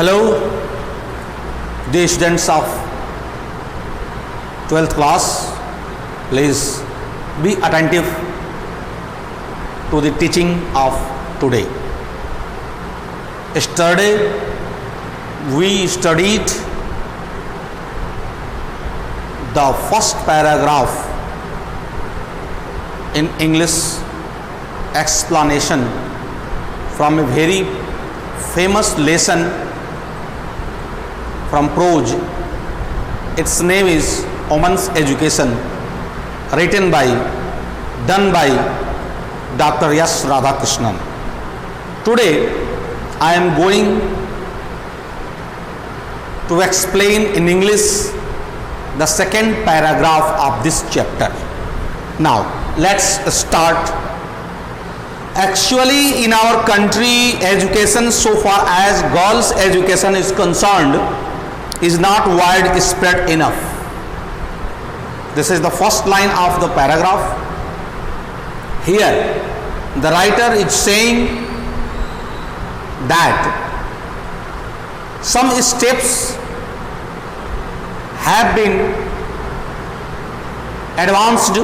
Hello, dear students of 12th class, please be attentive to the teaching of today. Yesterday we studied the first paragraph in English explanation from a very famous lesson from prose. Its name is Women's Education, done by Dr. S. Radhakrishnan. Today I am going to explain in English the second paragraph of this chapter. Now let's start. Actually, in our country, education, so far as girls' education is concerned, is not widespread enough. This is the first line of the paragraph. Here the writer is saying that some steps have been advanced,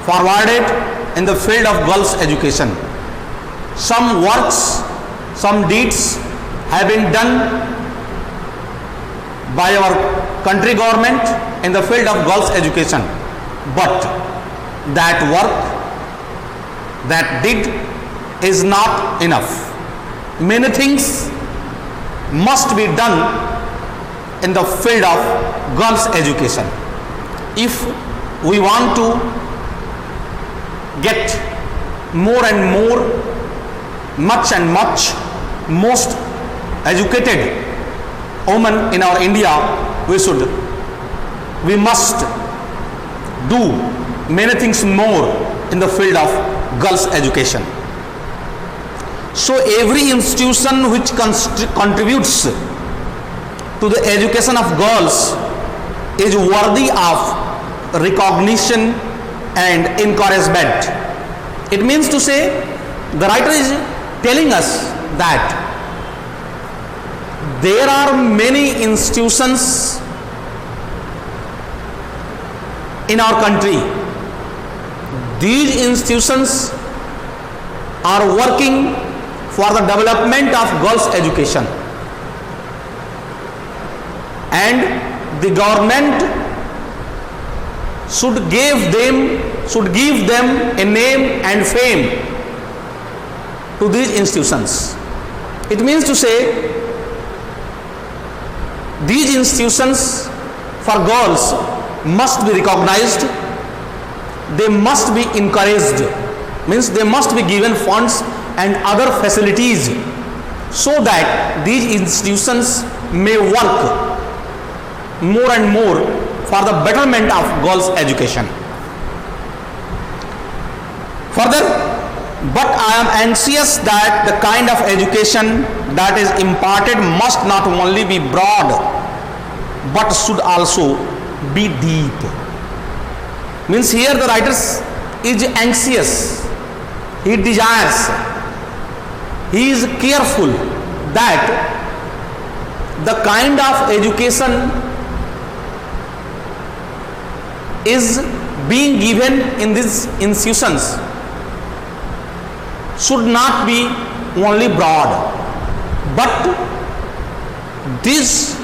forwarded in the field of girls' education. Some works, some deeds have been done by our country government in the field of girls' education, but that work, that deed is not enough. Many things must be done in the field of girls' education. If we want to get more and more, much most educated women in our India, we must do many things more in the field of girls' education. So every institution which contributes to the education of girls is worthy of recognition and encouragement. It means to say, the writer is telling us that there are many institutions in our country. These institutions are working for the development of girls' education, and the government should give them a name and fame to these institutions. It means to say, these institutions for girls must be recognized, they must be encouraged, means they must be given funds and other facilities so that these institutions may work more and more for the betterment of girls' education. Further, but I am anxious that the kind of education that is imparted must not only be broad but should also be deep. Means here the writer is anxious, he desires, he is careful that the kind of education is being given in these institutions should not be only broad, but these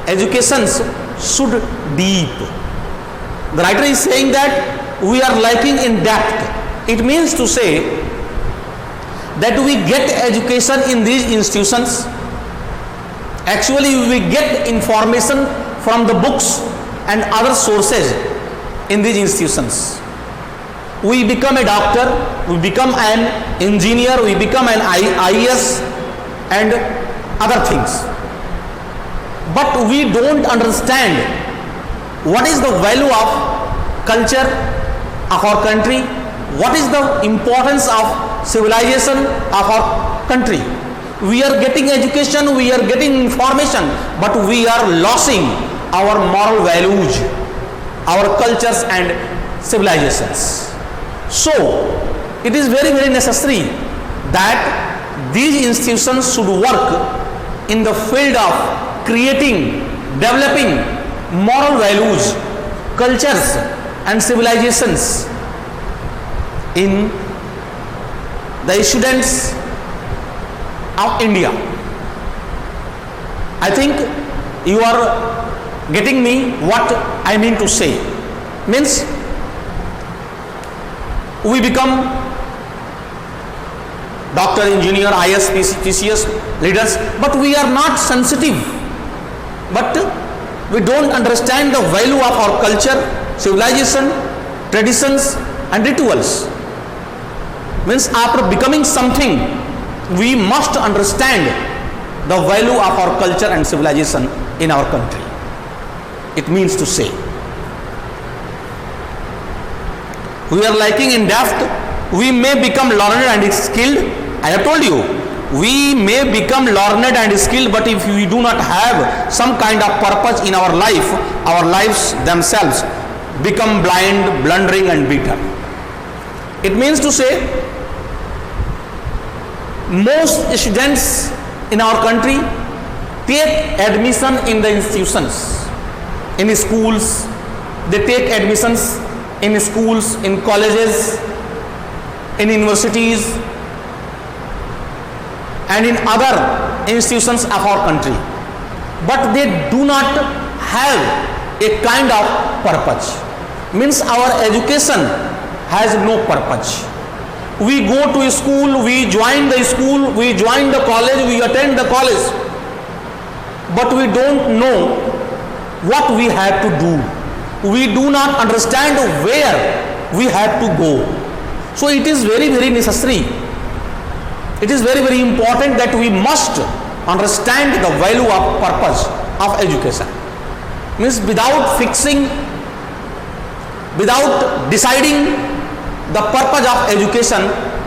educations should deep. The writer is saying that we are lacking in depth. It means to say that we get education in these institutions. Actually, we get information from the books and other sources in these institutions. We become a doctor, we become an engineer, we become an IAS and other things. But we don't understand what is the value of culture of our country, what is the importance of civilization of our country. We are getting education, we are getting information, but we are losing our moral values, our cultures and civilizations. So it is very necessary that these institutions should work in the field of creating, developing moral values, cultures and civilizations in the students of India. I think you are getting me what I mean to say. Means we become doctor, engineer, IS, PCS leaders, but we are not sensitive. But we don't understand the value of our culture, civilization, traditions and rituals. Means after becoming something, we must understand the value of our culture and civilization in our country. It means to say, we are lacking in depth. We may become learned and skilled. I have told you, we may become learned and skilled, but if we do not have some kind of purpose in our life, our lives themselves become blind, blundering and bitter. It means to say, most students in our country take admission in the institutions, in schools. They take admissions in schools, in colleges, in universities and in other institutions of our country, but they do not have a kind of purpose. Means our education has no purpose. We go to school, we join the school, we join the college, we attend the college, but we don't know what we have to do. We do not understand where we have to go. So it is very, very necessary. It is very, very important that we must understand the value of purpose of education. Means without fixing, without deciding the purpose of education,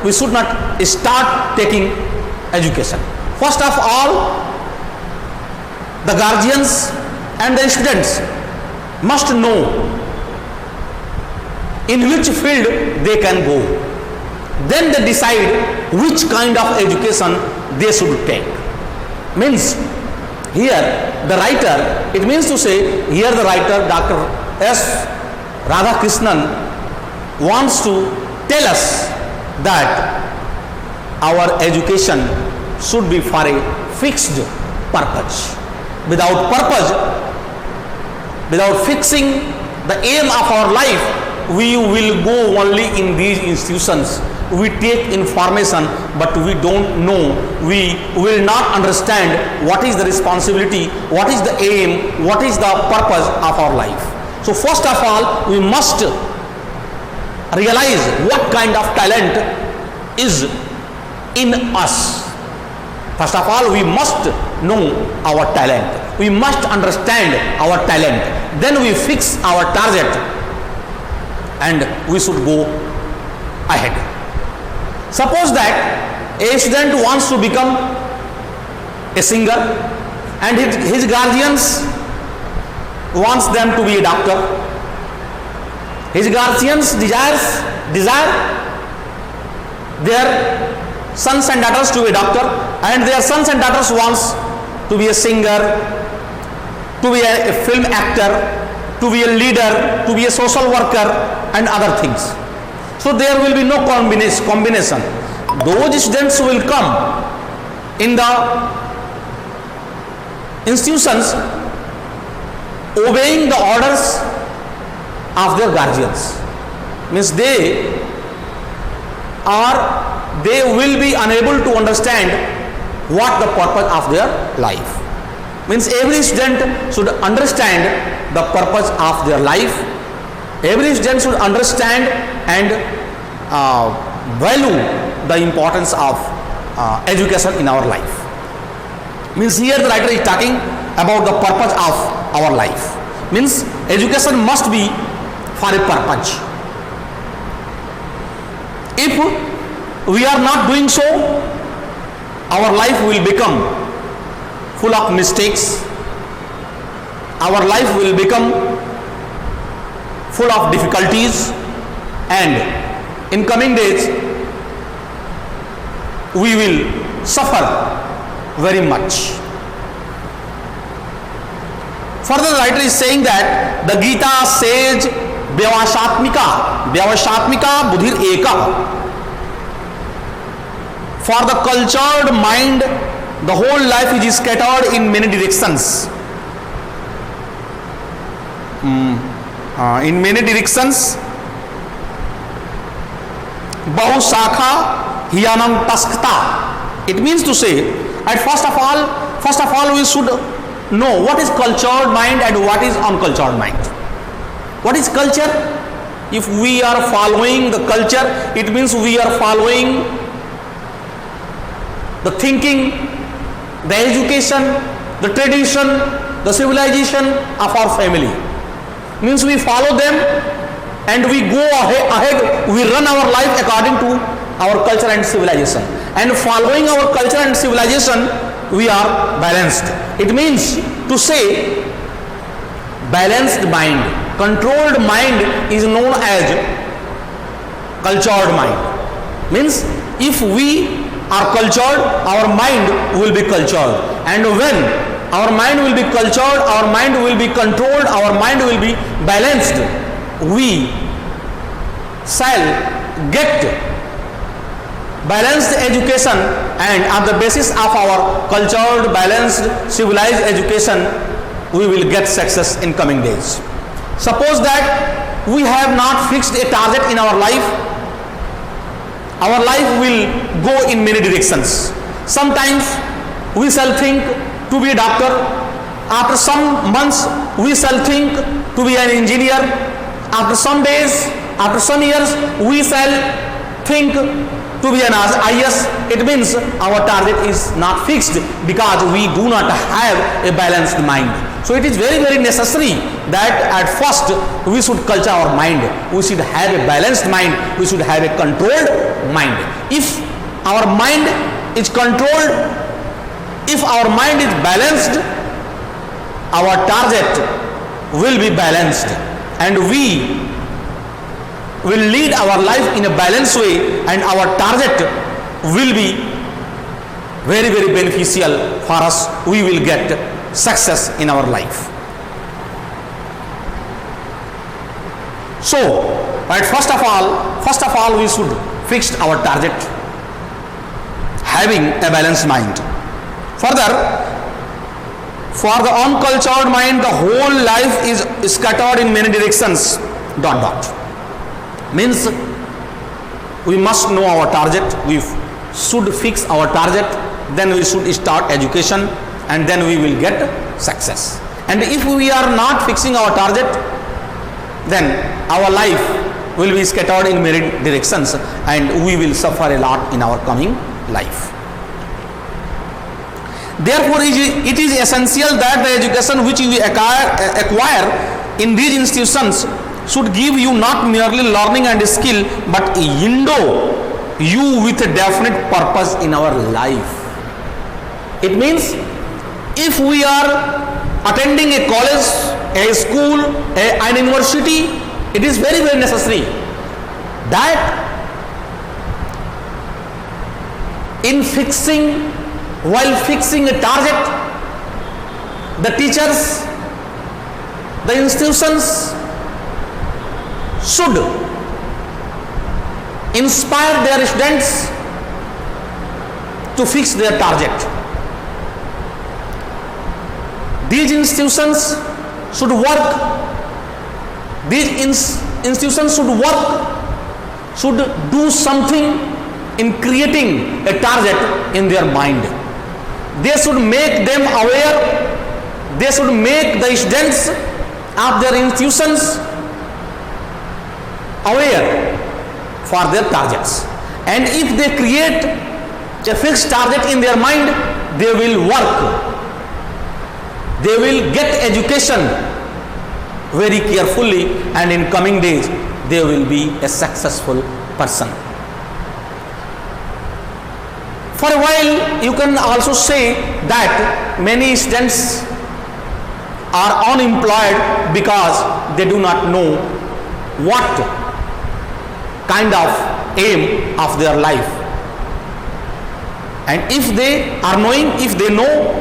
we should not start taking education. First of all, the guardians and the students must know in which field they can go. Then they decide which kind of education they should take. Means here the writer, it means to say, here the writer Dr. S. Radhakrishnan wants to tell us that our education should be for a fixed purpose. Without purpose, without fixing the aim of our life, we will go only in these institutions. We take information, but we don't know. We will not understand what is the responsibility, what is the aim, what is the purpose of our life. So first of all, we must realize what kind of talent is in us. First of all, we must know our talent. We must understand our talent. Then we fix our target and we should go ahead. Suppose that a student wants to become a singer and his guardians wants them to be a doctor. His guardians desire their sons and daughters to be a doctor, and their sons and daughters wants to be a singer, to be a film actor, to be a leader, to be a social worker and other things. So there will be no combination. Those students will come in the institutions obeying the orders of their guardians. Means they will be unable to understand what the purpose of their life. Means every student should understand the purpose of their life. Every student should understand and value the importance of education in our life. Means here the writer is talking about the purpose of our life. Means education must be for a purpose. If we are not doing so, our life will become full of mistakes. Our life will become full of difficulties, and in coming days we will suffer very much. Further, the writer is saying that the Gita says Vyavashatmika Buddhir Eka. For the cultured mind, the whole life is scattered in many directions. In many directions. Bahu Shakha Hyanam Taskta. It means to say, at first of all, we should know what is cultured mind and what is uncultured mind. What is culture? If we are following the culture, it means we are following the thinking, the education, the tradition, the civilization of our family. Means we follow them and we go ahead, we run our life according to our culture and civilization. And following our culture and civilization, we are balanced. It means to say balanced mind. Controlled mind is known as cultured mind. Means if we are cultured, our mind will be cultured. And when our mind will be cultured, our mind will be controlled, our mind will be balanced, we shall get balanced education, and on the basis of our cultured, balanced, civilized education, we will get success in coming days. Suppose that we have not fixed a target in our life will go in many directions. Sometimes we shall think to be a doctor, after some months we shall think to be an engineer, after some days, after some years we shall think to be an IS. It means our target is not fixed because we do not have a balanced mind. So it is very, very necessary that at first we should culture our mind. We should have a balanced mind. We should have a controlled mind. If our mind is controlled, if our mind is balanced, our target will be balanced and we will lead our life in a balanced way, and our target will be very, very beneficial for us. We will get success in our life. So, but first of all, we should fix our target, having a balanced mind. Further, for the uncultured mind, the whole life is scattered in many directions. ... Means we must know our target. We should fix our target. Then we should start education, and then we will get success. And if we are not fixing our target, then our life will be scattered in many directions, and we will suffer a lot in our coming life. Therefore, it is essential that the education which we acquire in these institutions should give you not merely learning and skill, but endow you with a definite purpose in our life. It means if we are attending a college, a school, an university, it is very, very necessary that while fixing a target, the teachers, the institutions should inspire their students to fix their target. These institutions should work, should do something in creating a target in their mind. They should make them aware, they should make the students of their institutions aware for their targets. And if they create a fixed target in their mind, they will work, they will get education very carefully, and in coming days they will be a successful person. For a while, you can also say that many students are unemployed because they do not know what kind of aim of their life. And if they are knowing, if they know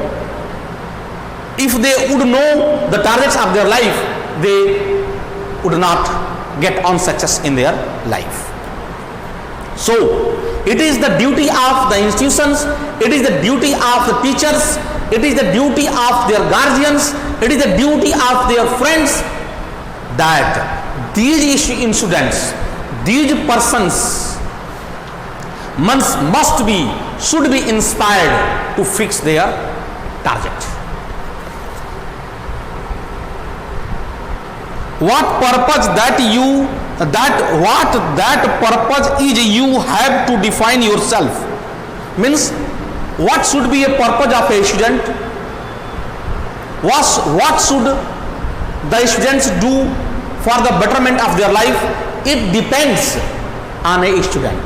If they would know the targets of their life, they would not get on success in their life. So, it is the duty of the institutions, it is the duty of the teachers, it is the duty of their guardians, it is the duty of their friends that these students, these persons should be inspired to fix their target. What purpose that purpose is, you have to define yourself. Means what should be a purpose of a student? What should the students do for the betterment of their life? It depends on a student.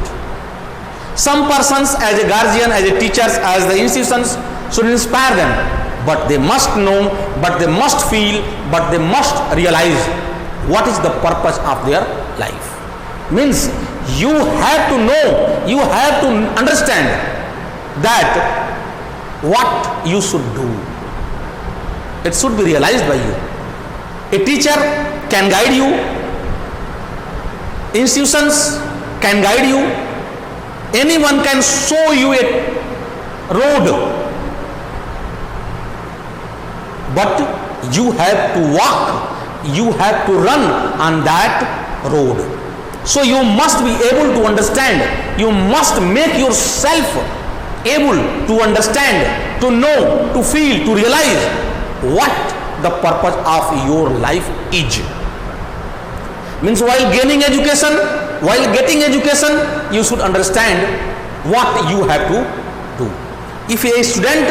Some persons, as a guardian, as a teachers, as the institutions, should inspire them, but they must know, but they must feel, but they must realize what is the purpose of their life. Means you have to know, you have to understand that what you should do. It should be realized by you. A teacher can guide you, institutions can guide you, anyone can show you a road, but you have to walk, you have to run on that road. So you must be able to understand, you must make yourself able to understand, to know, to feel, to realize what the purpose of your life is. Means while gaining education, while getting education, you should understand what you have to do. If a student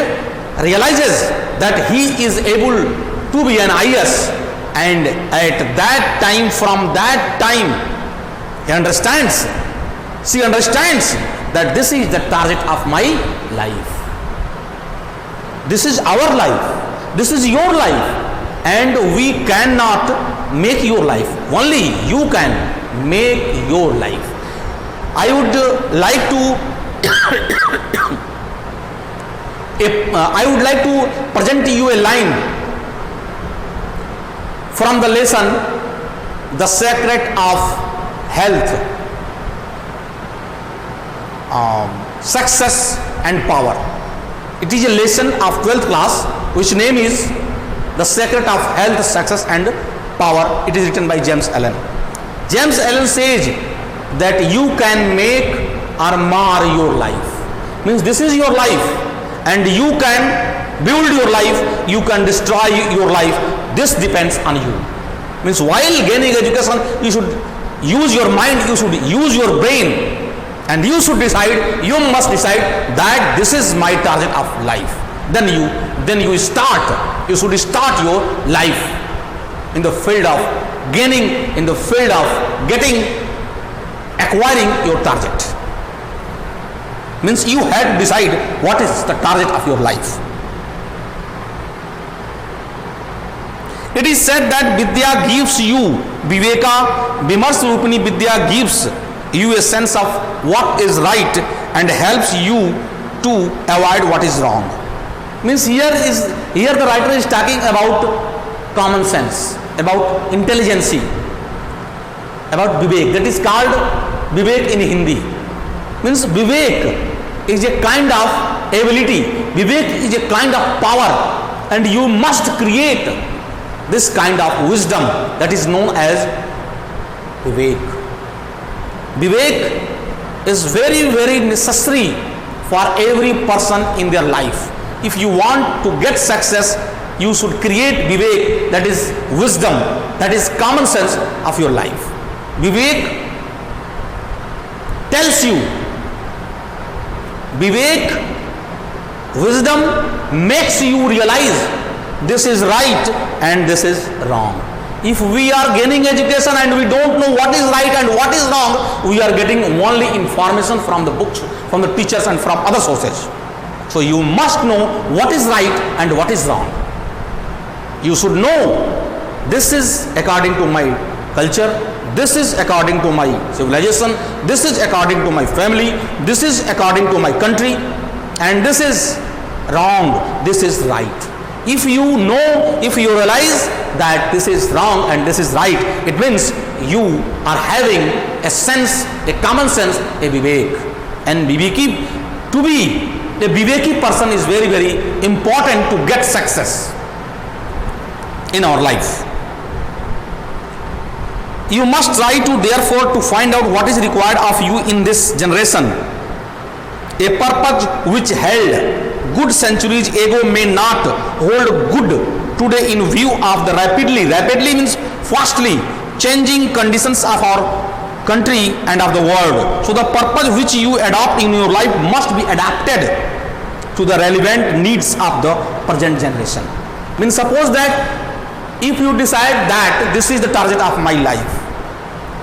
realizes that he is able to be an IAS, and at that time, from that time, he understands, she understands that this is the target of my life. This is our life, this is your life, and we cannot make your life, only you can make your life. I would like to present to you a line from the lesson, The Secret of Health, Success and Power. It is a lesson of 12th class, which name is The Secret of Health, Success and Power. It is written by James Allen. James Allen says that you can make or mar your life. Means this is your life, and you can build your life, you can destroy your life. This depends on you. Means while gaining education, you should use your mind, you should use your brain, and you should decide, you must decide that this is my target of life. Then you should start your life in the field of gaining, in the field of acquiring your target. Means you have to decide what is the target of your life. It is said that Vidya gives you, Viveka, Vimarsh Rupini Vidya gives you a sense of what is right and helps you to avoid what is wrong. Means here the writer is talking about common sense, about intelligence, about Vivek. That is called Vivek in Hindi. Means Vivek is a kind of ability, Vivek is a kind of power, and you must create this kind of wisdom that is known as Vivek. Vivek is very, very necessary for every person in their life. If you want to get success, you should create Vivek, that is wisdom, that is common sense of your life. Vivek tells you, Vivek, wisdom makes you realize this is right and this is wrong. If we are gaining education and we don't know what is right and what is wrong, we are getting only information from the books, from the teachers and from other sources. So you must know what is right and what is wrong. You should know this is according to my culture, this is according to my civilization, this is according to my family, this is according to my country, and this is wrong, this is right. If you know, if you realize that this is wrong and this is right, it means you are having a sense, a common sense, a vivek. And to be a viveki person is very, very important to get success in our life. You must try to therefore to find out what is required of you in this generation. A purpose which held good centuries ago may not hold good today in view of the rapidly means fastly changing conditions of our country and of the world. So the purpose which you adopt in your life must be adapted to the relevant needs of the present generation. Means suppose that if you decide that this is the target of my life,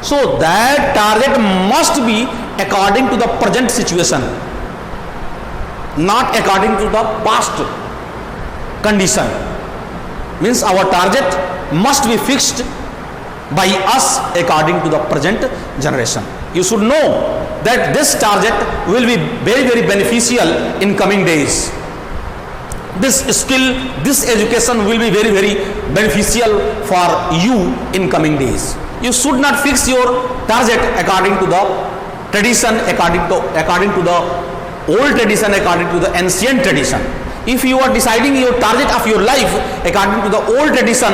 so that target must be according to the present situation, not according to the past condition. Means our target must be fixed by us according to the present generation. You should know that this target will be very, very beneficial in coming days. This skill, this education will be very, very beneficial for you in coming days. You should not fix your target according to the tradition, according to the old tradition, according to the ancient tradition. If you are deciding your target of your life according to the old tradition,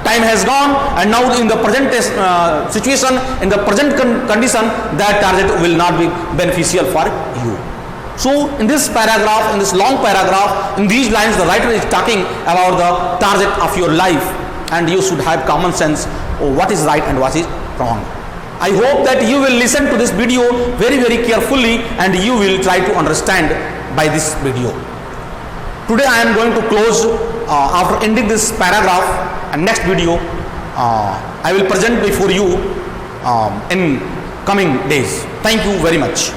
time has gone, and now in the present situation, in the present condition, that target will not be beneficial for you. So in this paragraph, in this long paragraph, in these lines, the writer is talking about the target of your life, and you should have common sense of what is right and what is wrong. I hope that you will listen to this video very, very carefully, and you will try to understand by this video. Today I am going to close after ending this paragraph, and next video I will present before you in coming days. Thank you very much.